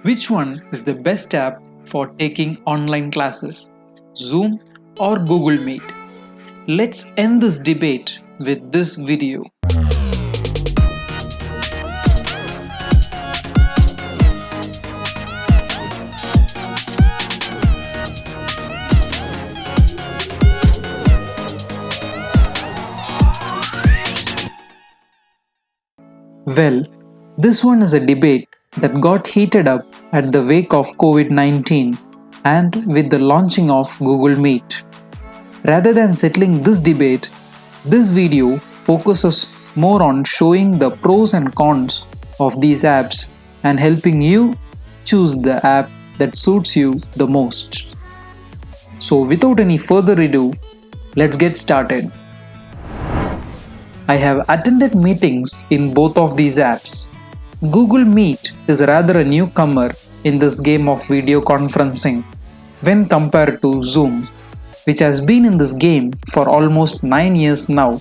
Which one is the best app for taking online classes? Zoom or Google Meet? Let's end this debate with this video. Well, this one is a debate that got heated up at the wake of COVID 19 and with the launching of Google Meet. Rather than settling this debate, this video focuses more on showing the pros and cons of these apps and helping you choose the app that suits you the most. So, without any further ado, let's get started. I have attended meetings in both of these apps. Google Meet is rather a newcomer in this game of video conferencing when compared to Zoom, which has been in this game for almost 9 years now,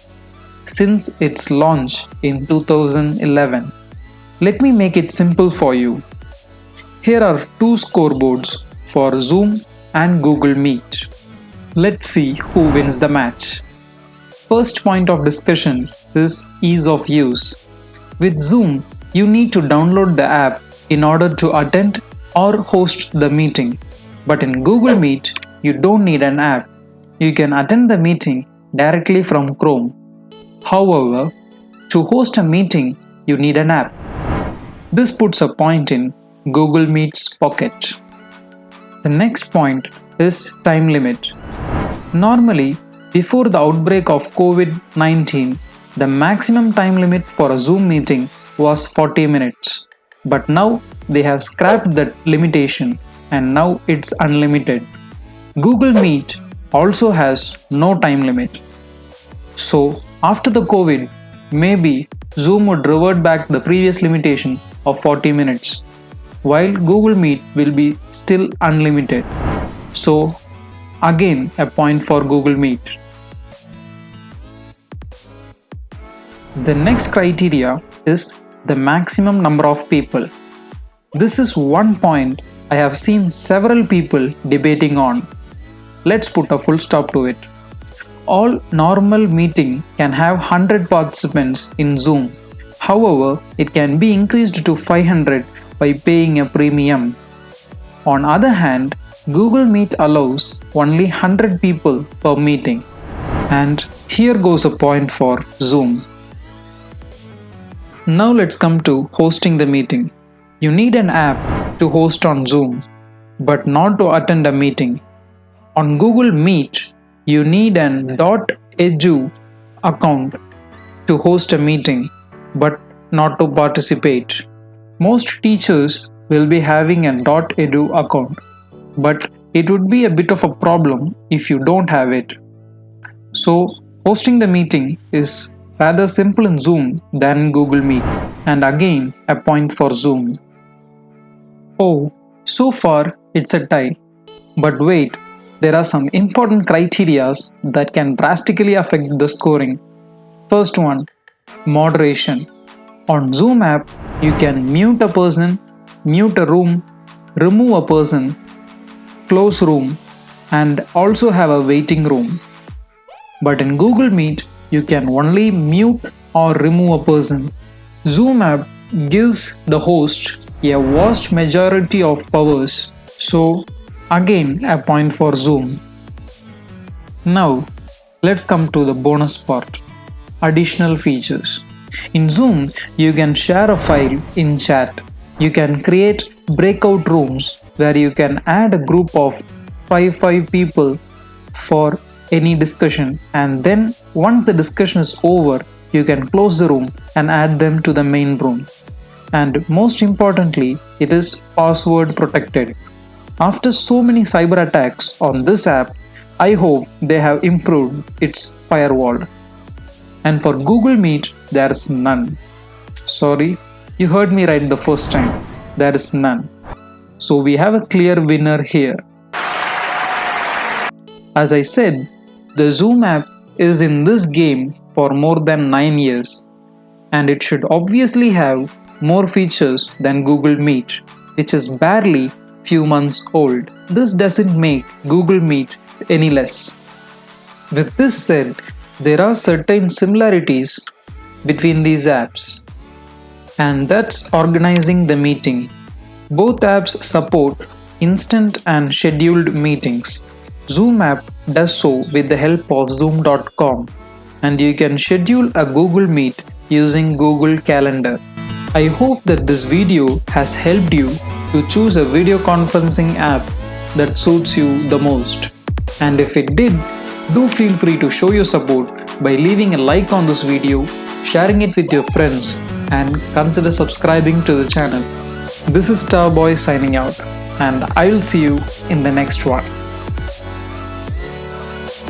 since its launch in 2011. Let me make it simple for you. Here are two scoreboards for Zoom and Google Meet. Let's see who wins the match. First point of discussion is ease of use. With Zoom, you need to download the app in order to attend or host the meeting. But in Google Meet, you don't need an app. You can attend the meeting directly from Chrome. However, to host a meeting, you need an app. This puts a point in Google Meet's pocket. The next point is time limit. Normally, before the outbreak of COVID-19, the maximum time limit for a Zoom meeting was 40 minutes. But now they have scrapped that limitation and now it's unlimited. Google Meet also has no time limit. So after the COVID, maybe Zoom would revert back the previous limitation of 40 minutes, while Google Meet will be still unlimited. So again a point for Google Meet. The next criteria is the maximum number of people. This is one point I have seen several people debating on. Let's put a full stop to it. All normal meeting can have 100 participants in Zoom. However, it can be increased to 500 by paying a premium. On other hand, Google Meet allows only 100 people per meeting. And here goes a point for Zoom. Now let's come to hosting the meeting. You need an app to host on Zoom, but not to attend a meeting. On Google Meet, you need an .edu account to host a meeting, but not to participate. Most teachers will be having an .edu account, but it would be a bit of a problem if you don't have it. So, hosting the meeting is rather simple in Zoom than in Google Meet, and again a point for Zoom. Oh, so far it's a tie. But wait, there are some important criteria that can drastically affect the scoring. First one, moderation. On Zoom app, you can mute a person, mute a room, remove a person, close room, and also have a waiting room. But in Google Meet, you can only mute or remove a person. Zoom app gives the host a vast majority of powers. So again a point for Zoom. Now let's come to the bonus part. Additional features. In Zoom, you can share a file in chat. You can create breakout rooms where you can add a group of 5 people for any discussion, and then once the discussion is over, you can close the room and add them to the main room. And most importantly, it is password protected. After so many cyber attacks on this app, I hope they have improved its firewall. And for Google Meet, there is none. Sorry, you heard me right the first time. There is none. So we have a clear winner here. As I said, the Zoom app is in this game for more than 9 years, and it should obviously have more features than Google Meet. which is barely few months old. This doesn't make Google Meet any less. With this said, there are certain similarities between these apps, and that's organizing the meeting. Both apps support instant and scheduled meetings. Zoom app does so with the help of zoom.com, and you can schedule a Google Meet using Google Calendar. I hope that this video has helped you to choose a video conferencing app that suits you the most. And if it did, do feel free to show your support by leaving a like on this video, sharing it with your friends, and consider subscribing to the channel. This is Starboy signing out, and I will see you in the next one.